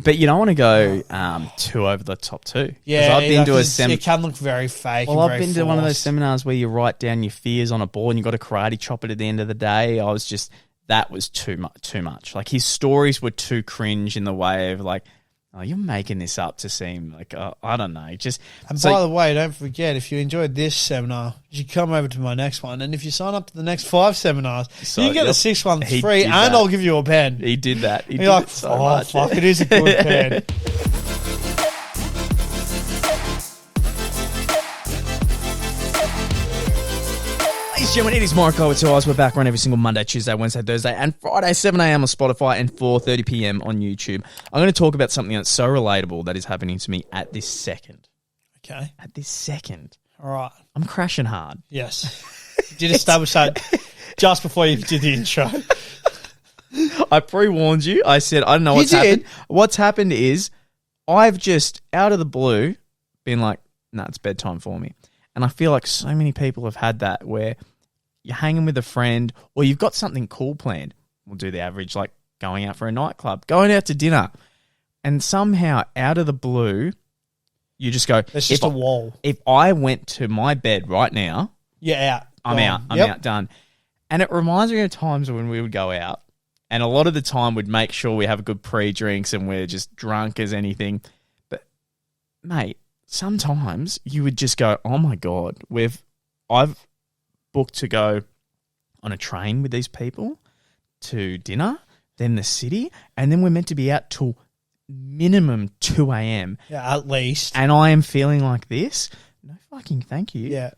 But you don't want to go too over the top too. Yeah, I've been to a it can look very fake. Well, and I've very been to one of those forced. seminars where you write down your fears on a board and you got to karate chop it at the end of the day. That was too much. Like his stories were too cringe in the way of like, oh, you're making this up to seem like, I don't know. And by the way, don't forget, if you enjoyed this seminar, you should come over to my next one. And if you sign up to the next 5 seminars, you can get the 6th one free and I'll give you a pen. He did that. You're like, fuck, it is a good pen. Ladies and gentlemen, it is Morokai with 2 eyes. We're back on every single Monday, Tuesday, Wednesday, Thursday, and Friday, 7 a.m. on Spotify and 4:30 p.m. on YouTube. I'm going to talk about something that's so relatable that is happening to me at this second. Okay. At this second. All right. I'm crashing hard. Yes. You did establish that just before you did the intro. I pre-warned you. I said, I don't know what's happened. What's happened is I've just, out of the blue, been like, nah, it's bedtime for me. And I feel like so many people have had that where you're hanging with a friend or you've got something cool planned. We'll do the average, like going out for a nightclub, going out to dinner. And somehow, out of the blue, you just go... It's just a wall. If I went to my bed right now... You're out. I'm out. I'm out, done. And it reminds me of times when we would go out and a lot of the time we'd make sure we have good pre-drinks and we're just drunk as anything. But, mate... Sometimes you would just go, oh my God, I've booked to go on a train with these people to dinner, then the city, and then we're meant to be out till minimum 2 a.m. Yeah, at least. And I am feeling like this. No fucking thank you. Yeah.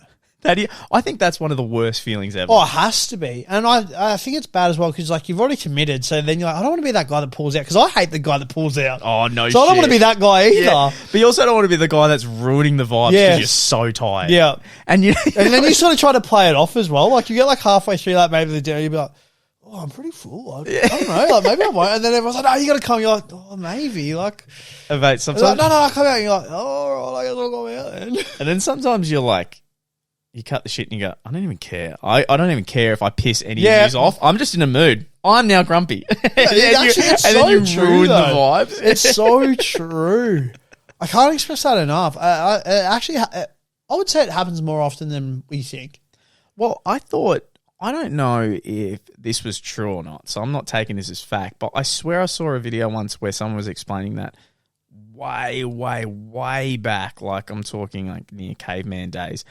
I think that's one of the worst feelings ever. Oh, it has to be. And I think it's bad as well because, like, you've already committed. So then you're like, I don't want to be that guy that pulls out because I hate the guy that pulls out. Oh, no So I don't want to be that guy either. Yeah. But you also don't want to be the guy that's ruining the vibes because you're so tired. Yeah. And then you sort of try to play it off as well. Like, you get like halfway through that maybe the dinner, you'll be like, oh, I'm pretty full. I don't know. Like, maybe I won't. And then everyone's like, no, you got to come. You're like, oh, maybe. Like, mate, sometimes... like, no, I'll come out. And you're like, oh, all right, I guess I'll go out then. And then sometimes you're like, you cut the shit and you go, I don't even care. I don't even care if I piss any of you off. I'm just in a mood. I'm now grumpy. It's and so then you true, ruin though. the vibes. It's so true. I can't express that enough. I would say it happens more often than we think. Well, I don't know if this was true or not, so I'm not taking this as fact, but I swear I saw a video once where someone was explaining that way, way, way back, like I'm talking like near caveman days.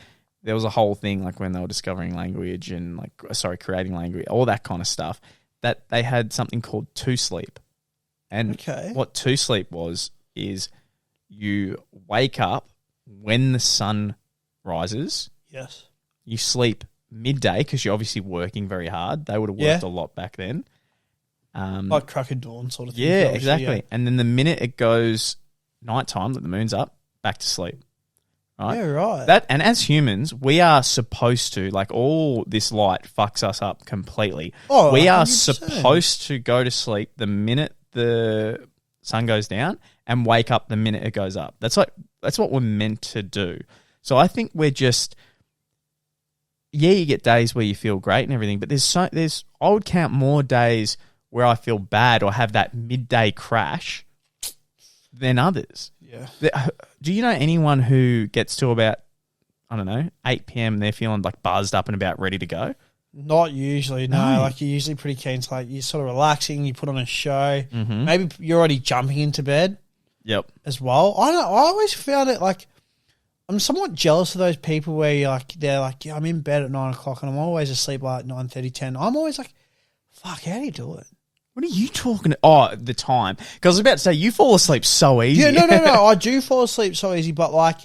There was a whole thing like when they were discovering language and creating language, all that kind of stuff, that they had something called two sleep. And what two sleep is you wake up when the sun rises. Yes. You sleep midday because you're obviously working very hard. They would have worked a lot back then. Like crack of dawn sort of thing. Yeah, exactly. Yeah. And then the minute it goes nighttime, that the moon's up, back to sleep. Right? Yeah, right. And as humans, we are supposed to, like, all this light fucks us up completely. Oh, we 100%. are supposed to go to sleep the minute the sun goes down and wake up the minute it goes up. That's what we're meant to do. So I think we're just, you get days where you feel great and everything, but I would count more days where I feel bad or have that midday crash than others. Yeah. Do you know anyone who gets to about, I don't know, 8 p.m. and they're feeling like buzzed up and about ready to go? Not usually, no. Like you're usually pretty keen to like, you're sort of relaxing, you put on a show. Mm-hmm. Maybe you're already jumping into bed. Yep. As well. I always found it like, I'm somewhat jealous of those people where you're like, they're like, yeah, I'm in bed at 9 o'clock and I'm always asleep by like 9:30, 10. I'm always like, fuck, how do you do it? What are you talking about? Oh, the time. Because I was about to say, you fall asleep so easy. Yeah, no. I do fall asleep so easy, but like,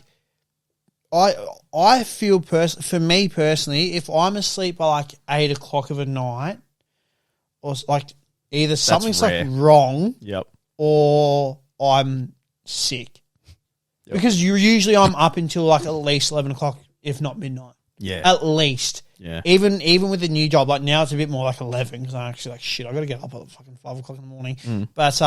I feel, for me personally, if I'm asleep by like 8 o'clock of a night, or like either something's like wrong, or I'm sick. Yep. Because I'm up until like at least 11 o'clock, if not midnight. Yeah. At least. Yeah. Even with the new job, like now it's a bit more like 11 because I'm actually like, shit, I got to get up at fucking 5 o'clock in the morning. Mm. But,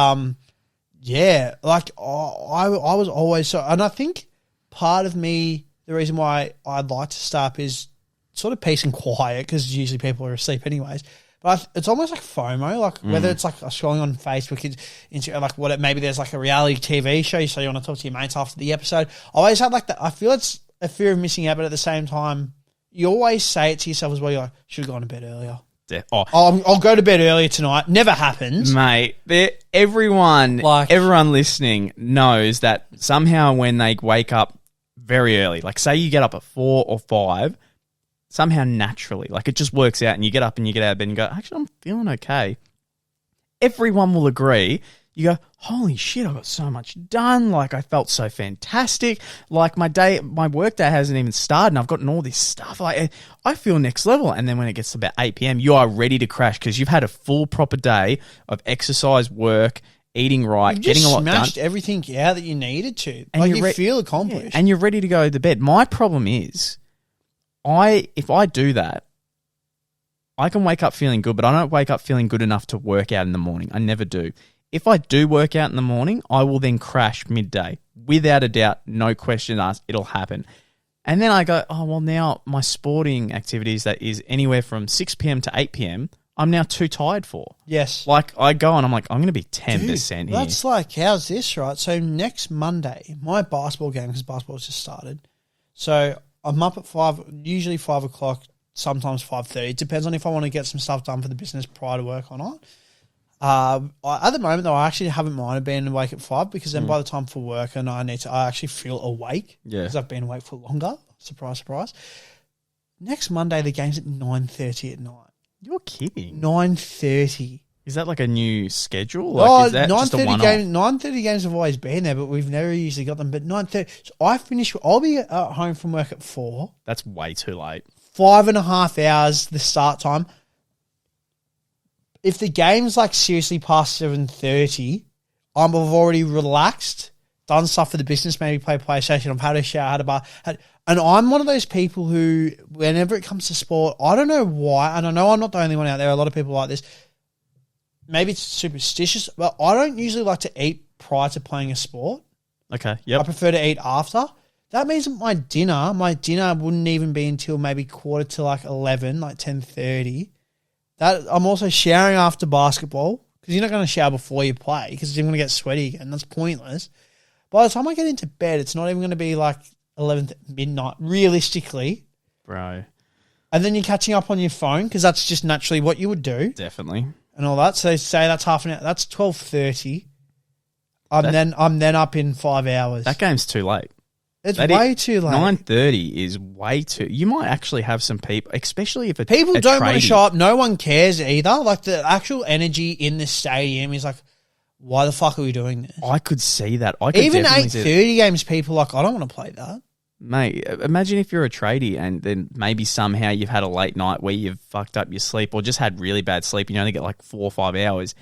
yeah, like I was always so, and I think part of me, the reason why I'd like to stay up is sort of peace and quiet because usually people are asleep anyways. But it's almost like FOMO, like whether it's like scrolling on Facebook, like maybe there's like a reality TV show, so you want to talk to your mates after the episode. I always had like that. I feel it's a fear of missing out, but at the same time, you always say it to yourself as well. You're like, should have gone to bed earlier. Yeah. I'll go to bed earlier tonight. Never happens, mate. Everyone listening knows that somehow when they wake up very early, like say you get up at 4 or 5. Somehow naturally, like it just works out and you get up and you get out of bed and you go, actually, I'm feeling okay. Everyone will agree. You go, holy shit, I got so much done. Like I felt so fantastic. Like my work day hasn't even started and I've gotten all this stuff. Like I feel next level. And then when it gets to about 8 p.m, you are ready to crash because you've had a full proper day of exercise, work, eating right, getting a lot done. You smashed everything out that you needed to. And like you feel accomplished. Yeah, and you're ready to go to bed. My problem is, if I do that, I can wake up feeling good, but I don't wake up feeling good enough to work out in the morning. I never do. If I do work out in the morning, I will then crash midday. Without a doubt, no question asked, it'll happen. And then I go, oh, well, now my sporting activities that is anywhere from 6 p.m. to 8 p.m., I'm now too tired for. Yes. Like I go and I'm like, I'm going to be 10% here. That's like, how's this, right? So next Monday, my basketball game, because basketball's just started. So I'm up at 5, usually 5 o'clock, sometimes 5:30. It depends on if I want to get some stuff done for the business prior to work or not. At the moment, though, I actually haven't minded being awake at 5 because then by the time for work and I actually feel awake because I've been awake for longer. Surprise, surprise. Next Monday, the game's at 9:30 at night. You're kidding. 9:30. Is that like a new schedule? Like, is that 9:30 games. 9:30 games have always been there, but we've never usually got them. But 9:30. So I'll be at home from work at 4. That's way too late. 5.5 hours the start time. If the game's like seriously past 7:30, I've already relaxed, done stuff for the business, maybe play PlayStation. I've had a shower, had a bath, and I'm one of those people who, whenever it comes to sport, I don't know why, and I know I'm not the only one out there. A lot of people like this. Maybe it's superstitious, but I don't usually like to eat prior to playing a sport. Okay, yep. I prefer to eat after. That means that my dinner wouldn't even be until maybe quarter to like 11, like 10:30. That I'm also showering after basketball because you're not going to shower before you play because you're going to get sweaty again. That's pointless. By the time I get into bed, it's not even going to be like 11 midnight, realistically. Bro. And then you're catching up on your phone because that's just naturally what you would do. Definitely. And all that. So say that's half an hour. That's 12:30. I'm then up in 5 hours. That game's too late. It's way too late. 9:30 is way too. You might actually have some people, especially if people don't want to show up. No one cares either. Like the actual energy in the stadium is like, why the fuck are we doing this? I could see that. Even 8:30 games, people are like, I don't want to play that. Mate, imagine if you're a tradie and then maybe somehow you've had a late night where you've fucked up your sleep or just had really bad sleep and you only get like 4 or 5 hours.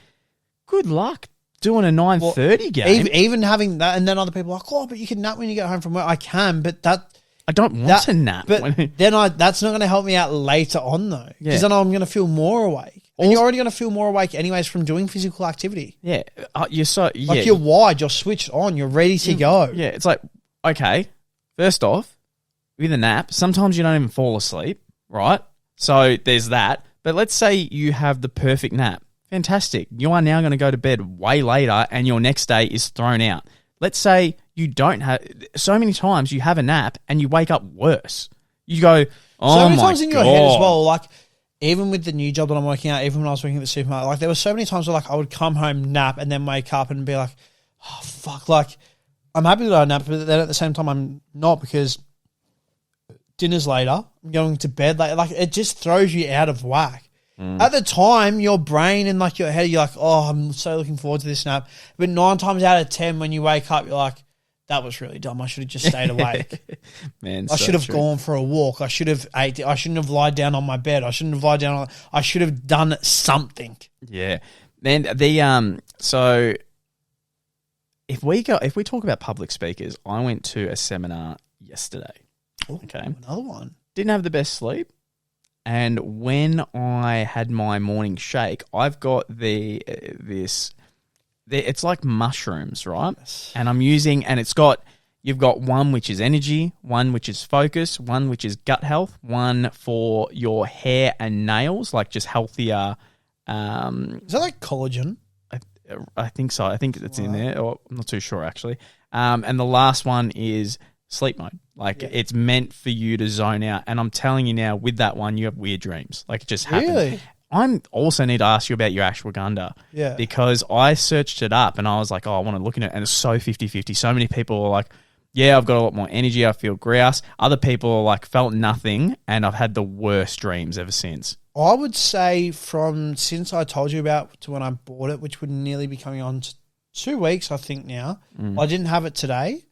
Good luck doing a 9:30 game. Even having that, and then other people are like, oh, but you can nap when you get home from work. I can, but that... I don't want to nap. But then that's not going to help me out later on, though. Because then I'm going to feel more awake. And you're already going to feel more awake anyways from doing physical activity. Yeah. Like you're wired, you're switched on, you're ready to go. Yeah, it's like, okay, first off, with a nap, sometimes you don't even fall asleep, right? So there's that. But let's say you have the perfect nap. Fantastic. You are now going to go to bed way later and your next day is thrown out. Let's say you don't have... So many times you have a nap and you wake up worse. You go, oh so many my times in your God. head as well, like even with the new job that I'm working at, even when I was working at the supermarket, like there were so many times where like I would come home, nap, and then wake up and be like, oh fuck, like I'm happy that I nap, but then at the same time I'm not because dinner's later, I'm going to bed later. Like it just throws you out of whack. At the time, your brain and like your head, you're like, oh, I'm so looking forward to this nap. But 9 times out of 10, when you wake up, you're like, that was really dumb. I should have just stayed awake. Man, I should have gone for a walk. I should have ate. I shouldn't have lied down on my bed. I shouldn't have lied down on. I should have done something. Yeah, man. So if we talk about public speakers, I went to a seminar yesterday. Ooh, okay, another one. Didn't have the best sleep. And when I had my morning shake, I've got it's like mushrooms, right? Yes. And you've got one which is energy, one which is focus, one which is gut health, one for your hair and nails, like just healthier Is that like collagen? I think so. I think it's in there. Or I'm not too sure actually. And the last one is sleep mode. Like it's meant for you to zone out. And I'm telling you now, with that one, you have weird dreams. Like it just happens. Really? I also need to ask you about your ashwagandha. Yeah. Because I searched it up and I was like, oh, I want to look at it. And it's so 50-50. So many people are like, yeah, I've got a lot more energy. I feel grouse. Other people are like, felt nothing. And I've had the worst dreams ever since. I would say from since I told you about to when I bought it, which would nearly be coming on 2 weeks, I think now. I didn't have it today.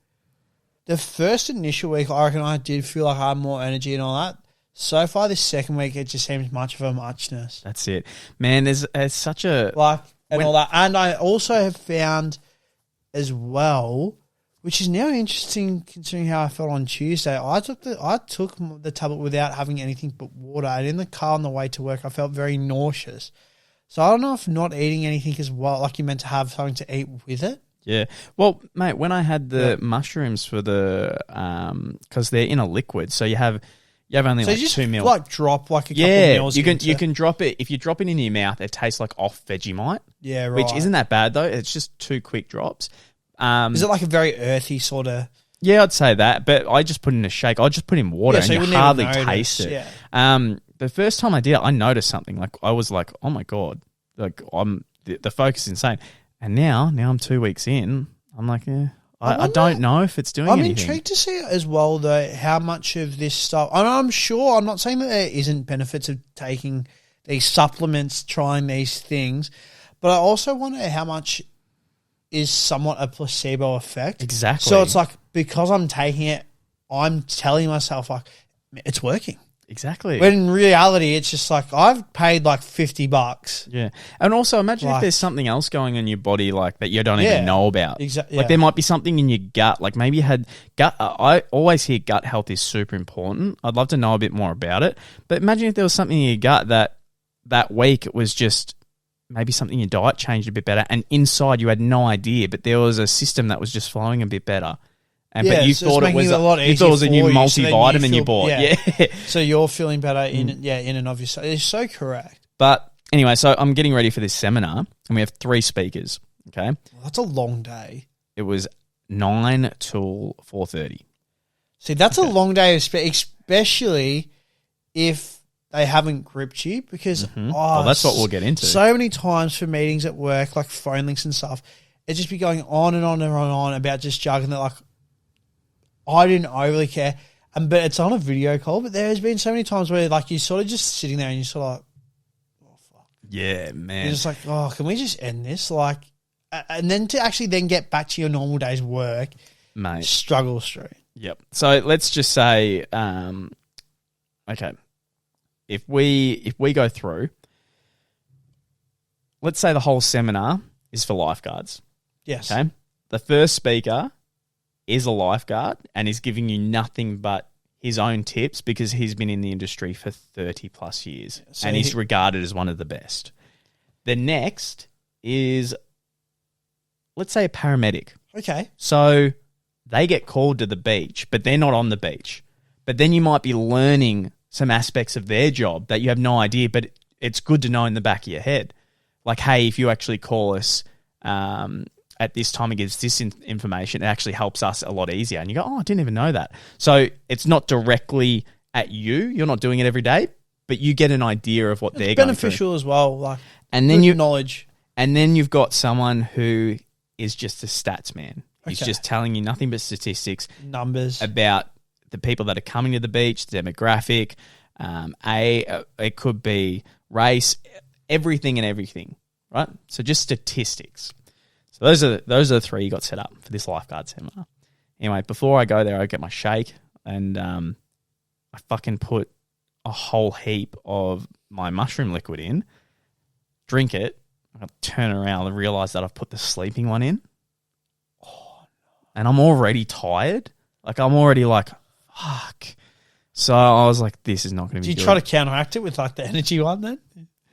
The first initial week, I reckon I did feel like I had more energy and all that. So far, this second week, it just seems much of a muchness. That's it. Man, there's such a... all that. And I also have found as well, which is now interesting considering how I felt on Tuesday, I took the tablet without having anything but water. And in the car on the way to work, I felt very nauseous. So I don't know if not eating anything as well, like you're meant to have something to eat with it. Yeah. Well, mate, when I had the mushrooms for the... because they're in a liquid, so you have only so like 2 mil. Like drop like a couple mils. You can drop it. If you drop it in your mouth, it tastes like off Vegemite. Yeah, right. Which isn't that bad though. It's just 2 quick drops. Is it like a very earthy sort of? Yeah, I'd say that. But I just put in a shake. I just put in water, and you hardly taste it. Yeah. The first time I did it, I noticed something. Like I was like, oh my god, like the focus is insane. And now I'm 2 weeks in. I'm like, I don't know if it's doing anything. I'm intrigued to see as well, though, how much of this stuff... And I'm sure, I'm not saying that there isn't benefits of taking these supplements, trying these things, but I also wonder how much is somewhat a placebo effect. Exactly. So it's like, because I'm taking it, I'm telling myself, like, it's working. Exactly. When in reality, it's just like, I've paid like $50. Yeah. And also imagine if there's something else going on in your body like that you don't even know about. Exactly. Like there might be something in your gut. Like maybe you had gut. I always hear gut health is super important. I'd love to know a bit more about it. But imagine if there was something in your gut that week it was just maybe something in your diet changed a bit better. And inside you had no idea, but there was a system that was just flowing a bit better. But you thought it was a new multivitamin you bought. Yeah. So you're feeling better in and of yourself. It's so correct. But anyway, so I'm getting ready for this seminar and we have 3 speakers. Okay. Well, that's a long day. It was 9 till 4:30. See, that's a long day, especially if they haven't gripped you because well, that's what we'll get into. So many times for meetings at work, like phone links and stuff, it just be going on and on and on about just jargon that like I didn't overly care. But it's on a video call, but there has been so many times where like you're sort of just sitting there and you're sort of like, oh fuck. Yeah, man. You're just like, oh, can we just end this? Like, and then to actually then get back to your normal day's work, mate. Struggle street. Yep. So let's just say, okay, if we go through, let's say the whole seminar is for lifeguards. Yes. Okay. The first speaker is a lifeguard and is giving you nothing but his own tips because he's been in the industry for 30 plus years and he's regarded as one of the best. The next is, let's say, a paramedic. Okay. So they get called to the beach, but they're not on the beach. But then you might be learning some aspects of their job that you have no idea, but it's good to know in the back of your head. Like, hey, if you actually call us at this time, it gives this information, it actually helps us a lot easier. And you go, oh, I didn't even know that. So it's not directly at you. You're not doing it every day, but you get an idea of what they're going through. It's beneficial as well. Like, and then knowledge. And then you've got someone who is just a stats man. He's just telling you nothing but statistics. Numbers. About the people that are coming to the beach, the demographic, it could be race, everything and everything, right? So just statistics. So those are the 3 you got set up for this lifeguard seminar. Anyway, before I go there, I get my shake and I fucking put a whole heap of my mushroom liquid in, drink it, I turn around and realize that I've put the sleeping one in. Oh, no. And I'm already tired. Like I'm already like, fuck. So I was like, this is not going to be good. Did you try to counteract it with like the energy one then?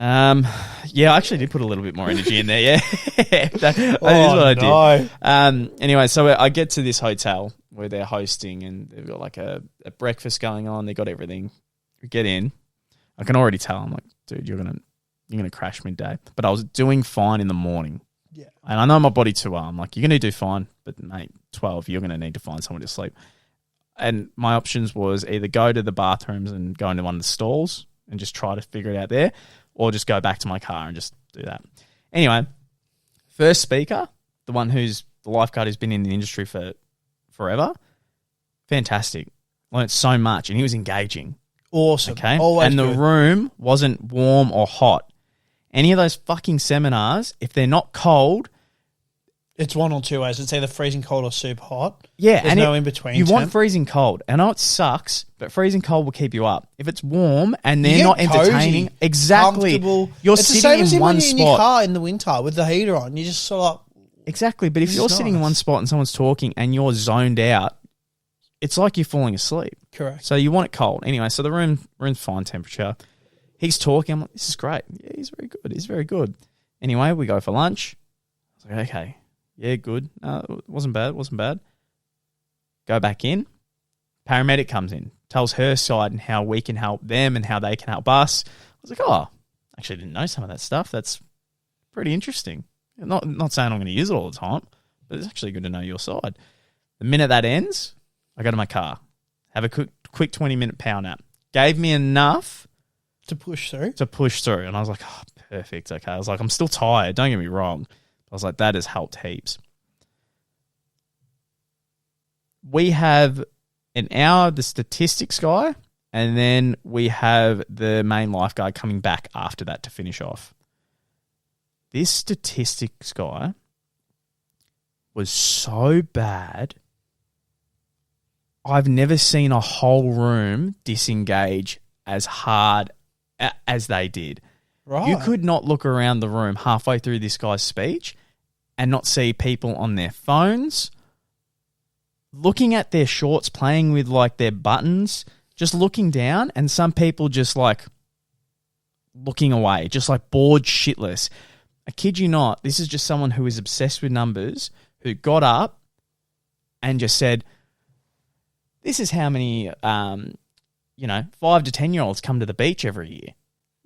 Yeah, I actually did put a little bit more energy in there. Yeah, that is what I did. Anyway, so I get to this hotel where they're hosting, and they've got like a breakfast going on. They got everything. We get in. I can already tell. I'm like, dude, you're you're going to crash midday. But I was doing fine in the morning. Yeah. And I know my body too well. I'm like, you're going to do fine, but mate, 12, you're going to need to find somewhere to sleep. And my options was either go to the bathrooms and go into one of the stalls and just try to figure it out there, or just go back to my car and just do that. Anyway, first speaker, the one who's the lifeguard who's been in the industry for forever, fantastic. Learned so much, and he was engaging. Awesome. Okay. Always and the good. room wasn't warm or hot. Any of those fucking seminars, if they're not cold, it's one or two ways. It's either freezing cold or super hot. Yeah. There's no in between. You want freezing cold. I know it sucks, but freezing cold will keep you up. If it's warm and they're not entertaining, cozy, exactly. You're it's sitting the same as in when one you're spot. in your car in the winter with the heater on. You just sort of Exactly. But if you're sitting in one spot and someone's talking and you're zoned out, it's like you're falling asleep. Correct. So you want it cold. Anyway, so the room's fine temperature. He's talking. I'm like, this is great. Yeah, he's very good. He's very good. Anyway, we go for lunch. I was like, okay. Yeah, good. No, it wasn't bad. Go back in. Paramedic comes in. Tells her side and how we can help them and how they can help us. I was like, oh, actually didn't know some of that stuff. That's pretty interesting. Not saying I'm going to use it all the time, but it's actually good to know your side. The minute that ends, I go to my car, have a quick 20-minute power nap. Gave me enough to push through. And I was like, oh, perfect. Okay. I was like, I'm still tired. Don't get me wrong. I was like, that has helped heaps. We have an hour, the statistics guy, and then we have the main lifeguard coming back after that to finish off. This statistics guy was so bad. I've never seen a whole room disengage as hard as they did. Right. You could not look around the room halfway through this guy's speech and not see people on their phones, looking at their shorts, playing with like their buttons, just looking down, and some people just like looking away, just like bored shitless. I kid you not, this is just someone who is obsessed with numbers, who got up and just said, this is how many, 5 to 10-year-olds come to the beach every year.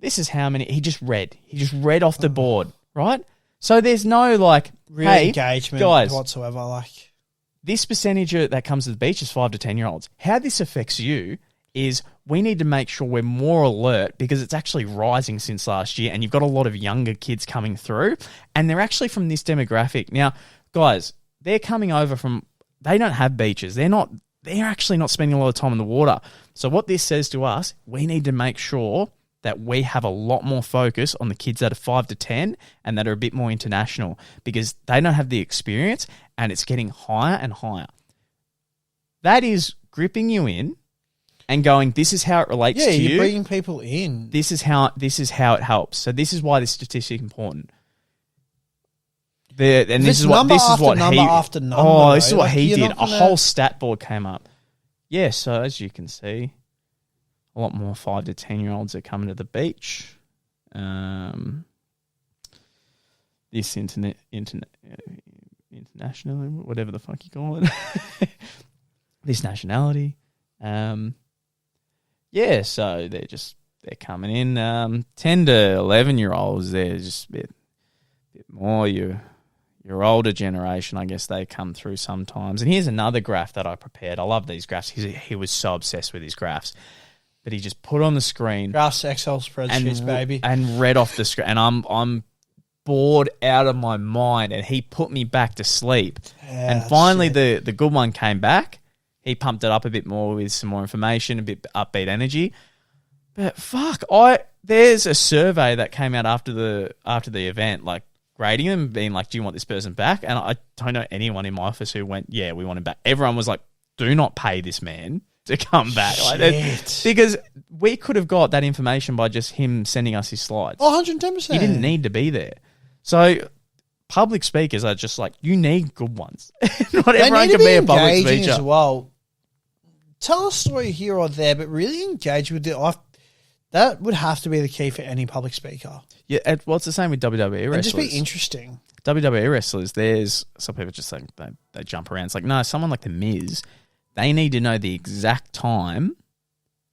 This is how many. He just read off the board, right? So there's no like, real hey, engagement guys, whatsoever. Like, this percentage that comes to the beach is 5 to 10-year-olds. How this affects you is we need to make sure we're more alert, because it's actually rising since last year, and you've got a lot of younger kids coming through, and they're actually from this demographic. Now, guys, they're coming over from, they don't have beaches. They're actually not spending a lot of time in the water. So what this says to us, we need to make sure that we have a lot more focus on the kids that are 5 to 10 and that are a bit more international, because they don't have the experience and it's getting higher and higher. That is gripping you in and going, this is how it relates to you. Yeah, you're bringing people in. This is how it helps. So this is why this statistic is important. This is what he did. A whole stat board came up. Yeah, so as you can see, a lot more 5 to 10-year-olds are coming to the beach. This international, whatever the fuck you call it, this nationality. So they're coming in. 10 to 11-year-olds, they're just a bit more your older generation, I guess they come through sometimes. And here's another graph that I prepared. I love these graphs. He was so obsessed with his graphs. But he just put on the screen. Graphs, Excel spreadsheets, baby. And read off the screen. And I'm bored out of my mind. And he put me back to sleep. Yeah, and finally the good one came back. He pumped it up a bit more with some more information, a bit upbeat energy. But fuck, there's a survey that came out after the event, like, grading them, being like, do you want this person back? And I don't know anyone in my office who went, yeah, we want him back. Everyone was like, do not pay this man to come back. Like, because we could have got that information by just him sending us his slides. 110%. He didn't need to be there. So public speakers are just like, you need good ones. Not everyone can be a public speaker as well. Tell a story here or there, but really engage with it. That would have to be the key for any public speaker. Yeah, it's the same with WWE wrestlers. And just be interesting. WWE wrestlers, there's some people just like they jump around. It's like, no, someone like The Miz, they need to know the exact time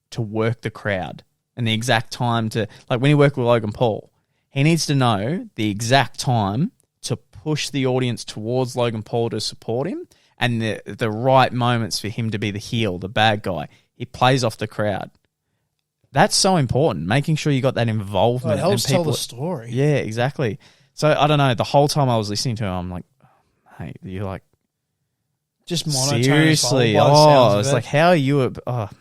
to work the crowd and the exact time to, like when he worked with Logan Paul, He needs to know the exact time to push the audience towards Logan Paul to support him and the right moments for him to be the heel, the bad guy. He plays off the crowd. That's so important, making sure you got that involvement. Well, it helps tell the story. Yeah, exactly. So, I don't know. The whole time I was listening to him, I'm like, hey, you're like... Just monotone. Seriously. It's like, how are you...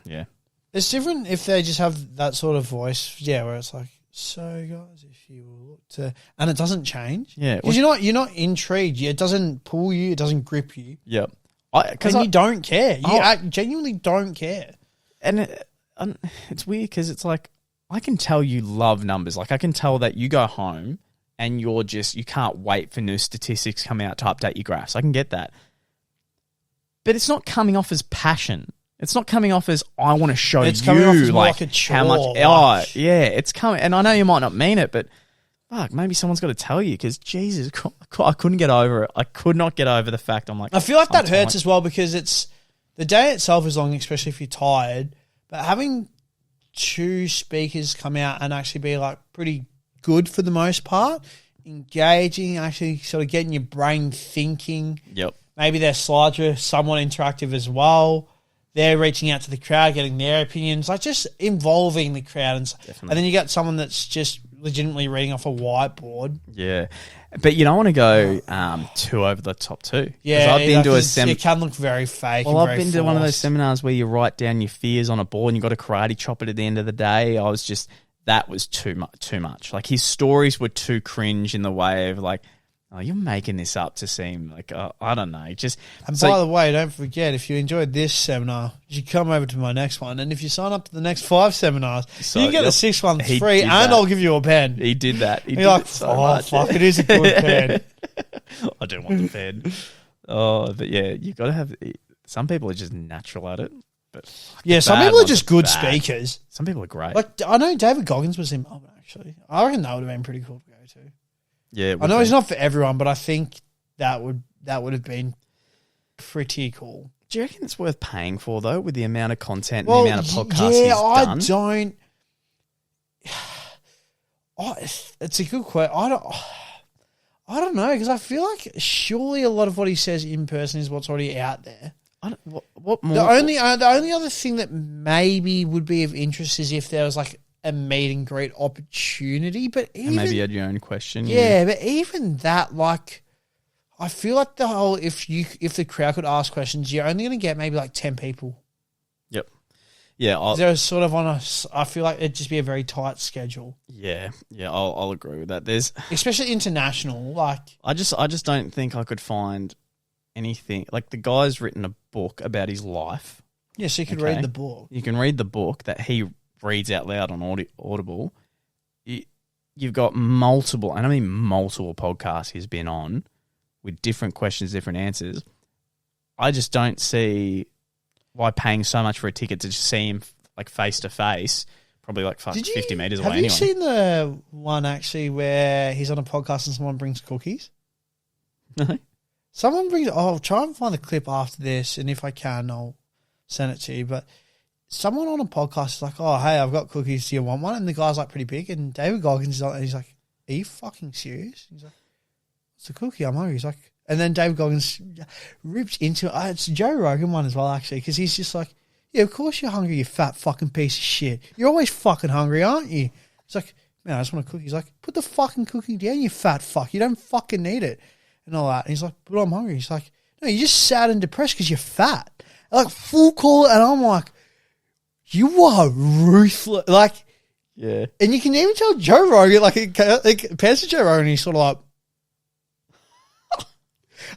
yeah. It's different if they just have that sort of voice, where it's like, so guys, if you will look to... And it doesn't change. Yeah. Because you're not intrigued. It doesn't pull you. It doesn't grip you. Yep. Because you don't care. You genuinely don't care. And it's weird because it's like, I can tell you love numbers. Like, I can tell that you go home and you can't wait for new statistics come out to update your graphs. I can get that. But it's not coming off as passion. It's not coming off as, I want to show it's coming off as like a chore, how much. It's coming. And I know you might not mean it, but fuck, maybe someone's got to tell you because, Jesus, I couldn't get over it. I could not get over the fact. I'm like, I feel like that hurts as well because it's the day itself is long, especially if you're tired. But having two speakers come out and actually be like pretty good for the most part, engaging, actually sort of getting your brain thinking. Yep. Maybe their slides are somewhat interactive as well. They're reaching out to the crowd, getting their opinions, like just involving the crowd. And then you got someone that's just legitimately reading off a whiteboard. Yeah. But you don't want to go too over the top too. Yeah, I've been to a it can look very fake. Well, I've been to one of those seminars where you write down your fears on a board and you got to karate chop it at the end of the day. That was too much. Like, his stories were too cringe in the way of like, oh, you're making this up to seem like, I don't know. By the way, don't forget, if you enjoyed this seminar, you should come over to my next one. And if you sign up to the next 5 seminars, you can get the 6th one free and I'll give you a pen. He did that. You're like, fuck, it is a good pen. I do want the pen. Oh, but yeah, you got to have, some people are just natural at it. But yeah, some people are just good speakers. Some people are great. Like, I know David Goggins was in Melbourne, actually. I reckon that would have been pretty cool to go to. Yeah, I know he's not for everyone, but I think that would have been pretty cool. Do you reckon it's worth paying for, though, with the amount of content and the amount of podcasts he's done? It's a good question. I don't know, because I feel like surely a lot of what he says in person is what's already out there. What more? The only other thing that maybe would be of interest is if there was like a meet and greet opportunity, but even, and maybe you had your own question. Yeah, but even that, like, I feel like the whole if the crowd could ask questions, you're only going to get maybe like 10 people. Yep. Yeah, there's sort of I feel like it'd just be a very tight schedule. Yeah, I'll agree with that. There's especially international. Like, I just don't think I could find anything. Like, the guy's written a book about his life. Yeah, so you could read the book. You can read the book that he reads out loud on Audible. You've got multiple, and I mean multiple podcasts he's been on with different questions, different answers. I just don't see why paying so much for a ticket to just see him like face to face, probably like 50 meters away. Have you seen the one actually where he's on a podcast and someone brings cookies? No. Someone brings. I'll try and find the clip after this, and if I can, I'll send it to you. But someone on a podcast is like, "Oh, hey, I've got cookies. Do you want one?" And the guy's like pretty big, and David Goggins is like, and he's like, "Are you fucking serious?" He's like, "It's a cookie. I'm hungry." He's like, and then David Goggins rips into it. It's a Joe Rogan one as well, actually, because he's just like, "Yeah, of course you're hungry, you fat fucking piece of shit. You're always fucking hungry, aren't you?" He's like, "Man, I just want a cookie." He's like, "Put the fucking cookie down, you fat fuck. You don't fucking need it." And all that. And he's like, "But I'm hungry." He's like, "No, you're just sad and depressed because you're fat." Like, full call. And I'm like, you are ruthless. Like, yeah. And you can even tell Joe Rogan, like Pastor Joe Rogan, he's sort of like,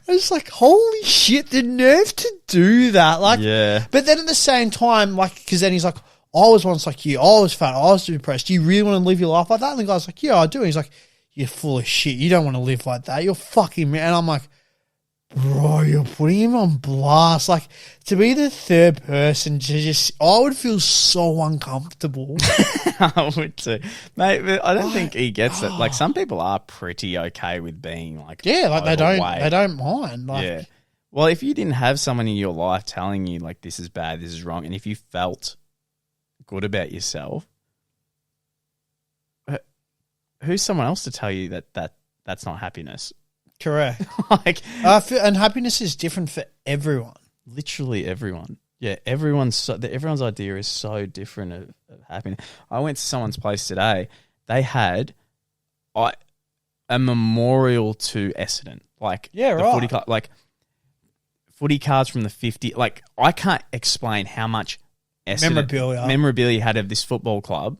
it's like, holy shit, the nerve to do that. Like, yeah. But then at the same time, like, because then he's like, I was once like you. I was fat. I was depressed. Do you really want to live your life like that? And the guy's like, yeah, I do. And he's like, you're full of shit. You don't want to live like that. You're fucking man. And I'm like, bro, you're putting him on blast. Like, to be the third person to just, I would feel so uncomfortable. I would too. Mate, but I don't think he gets it. Like, some people are pretty okay with being like, yeah, like they don't mind. Like, yeah. Well, if you didn't have someone in your life telling you like, this is bad, this is wrong, and if you felt good about yourself, who's someone else to tell you that's not happiness? Correct. Like, and happiness is different for everyone. Literally everyone. Yeah, everyone's idea is so different of happiness. I went to someone's place today. They had a memorial to Essendon. Like, footy club, like footy cards from the 50s. Like, I can't explain how much memorabilia had of this football club.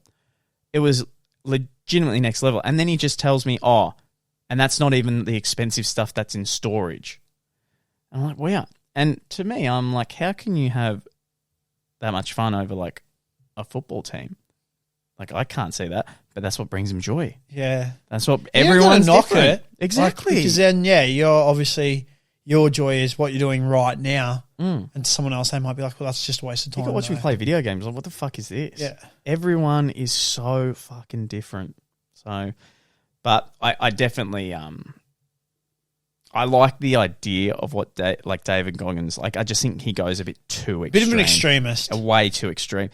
It was legitimately next level. And then he just tells me, and that's not even the expensive stuff that's in storage. And I'm like, wow. And to me, I'm like, how can you have that much fun over like a football team? Like, I can't see that, but that's what brings him joy. Yeah. That's what everyone's knock different. It. Exactly. Like, because then, you're obviously, your joy is what you're doing right now. And someone else, they might be like, well, that's just a waste of time. You watch me play video games. Like, what the fuck is this? Yeah. Everyone is so fucking different. So, but I definitely, I like the idea of what David Goggins, like, I just think he goes a bit too extreme. Bit of an extremist. Way too extreme.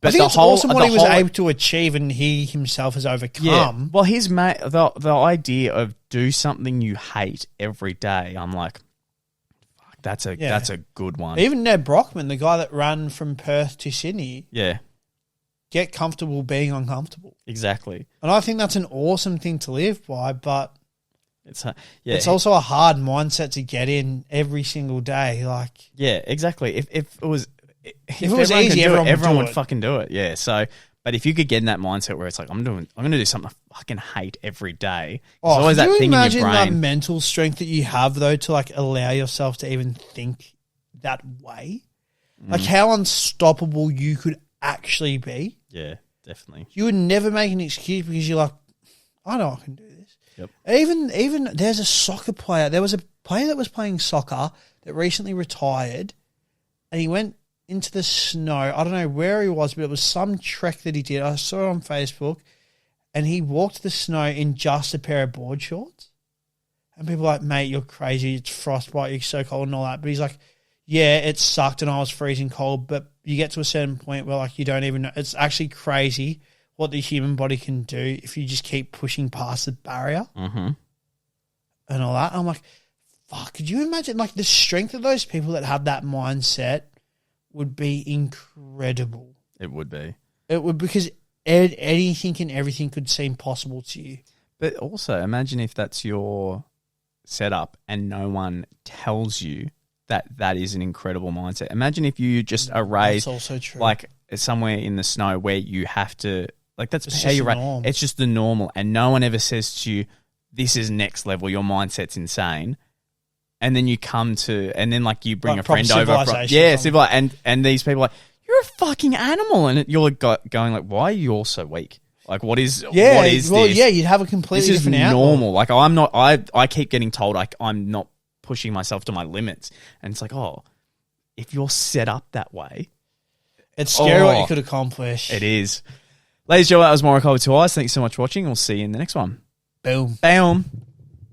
But I think it's awesome what he was able to achieve and he himself has overcome. Yeah. Well, the idea of do something you hate every day, I'm like, fuck, that's a good one. Even Ned Brockman, the guy that ran from Perth to Sydney. Yeah. Get comfortable being uncomfortable. Exactly. And I think that's an awesome thing to live by, but it's also a hard mindset to get in every single day. Like, yeah, exactly. If it was easy, everyone would fucking do it. Yeah. So, but if you could get in that mindset where it's like, I'm going to do something I fucking hate every day. There's always that thing in your brain. Can you imagine that mental strength that you have though to like allow yourself to even think that way? Like how unstoppable you could actually be. Yeah, definitely. You would never make an excuse because you're like, I know I can do this. Yep. Even there's a soccer player. There was a player that was playing soccer that recently retired, and he went into the snow. I don't know where he was, but it was some trek that he did. I saw it on Facebook, and he walked the snow in just a pair of board shorts. And people were like, mate, you're crazy. It's frostbite. You're so cold and all that. But he's like, yeah, it sucked and I was freezing cold. But you get to a certain point where like you don't even know. It's actually crazy what the human body can do if you just keep pushing past the barrier and all that. I'm like, fuck, could you imagine like the strength of those people that have that mindset would be incredible. It would be. It would, because anything and everything could seem possible to you. But also imagine if that's your setup and no one tells you that is an incredible mindset. Imagine if you just erase, that's also true, like somewhere in the snow where you have to, like that's how you raise. It's just the normal, and no one ever says to you, "This is next level. Your mindset's insane." And then you come to, and then like you bring like a friend over, and these people are like, "You're a fucking animal," and you're going like, "Why are you all so weak? Like, what is this?" Yeah, you'd have a completely different outlook. Normal. Like, I'm not. I keep getting told I'm not pushing myself to my limits, and it's like, if you're set up that way, it's scary what you could accomplish. It is. Ladies and gentlemen, that was Morokai with 2 eyes. Thanks so much for watching. We'll see you in the next one. Boom. Boom.